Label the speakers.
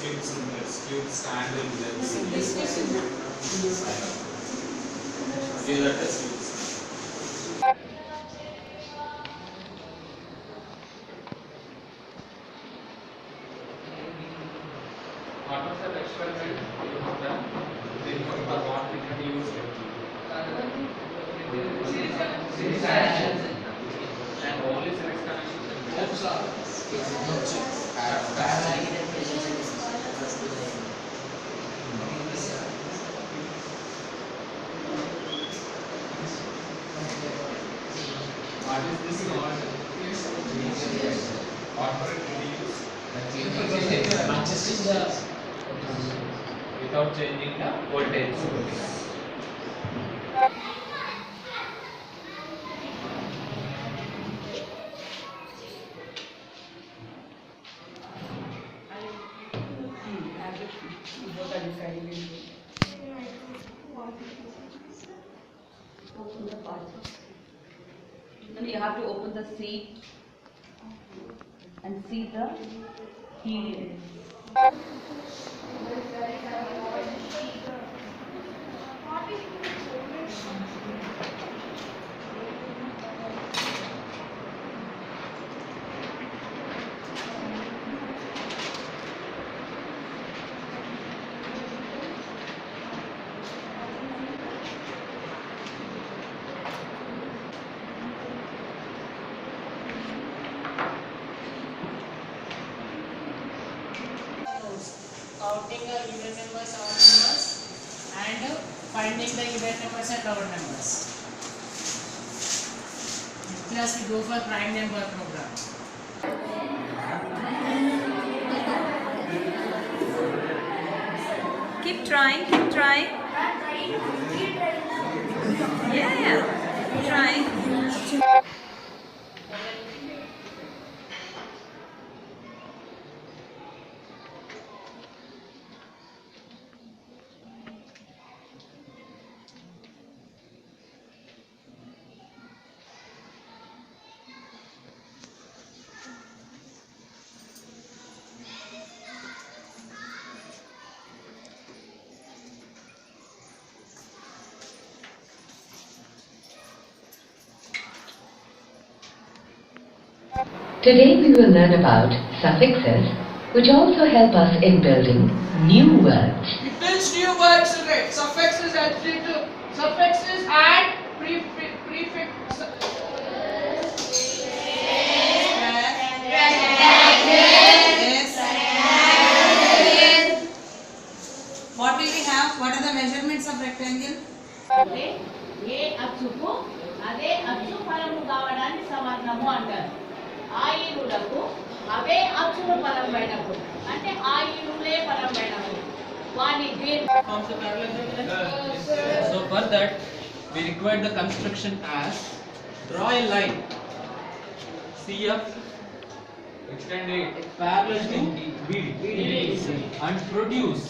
Speaker 1: cubes in this, cube stand in this. Give that as cubes. What was that experiment you have done? For what we can use it? Series connections. And only series connections. What is this called? What for it to be used? Without changing the voltage.
Speaker 2: Open the part. Then you have to open the seat and see the helium.
Speaker 3: Counting the even numbers, odd numbers, and finding the even numbers and odd numbers. Class we go for prime number program.
Speaker 2: Keep trying, keep trying. Yeah, trying.
Speaker 4: Today we will learn about suffixes, which also help us in building new words.
Speaker 3: It builds new words, okay? Suffixes, adjective, suffixes and prefix. What will we have? What are the measurements of rectangle?
Speaker 5: ఏ అచ్చుకు అదే అచ్చు ఫలము కావడాన్ని సవర్ణము అంటారు. ఆ ఈనులకు అవే అచ్చులు ఫలమైనప్పుడు అంటే ఆ ఈనులే ఫలమైనప్పుడు వాని
Speaker 6: So for that we require the construction as draw a line CF
Speaker 1: Extend it.
Speaker 6: parallel to BD and produce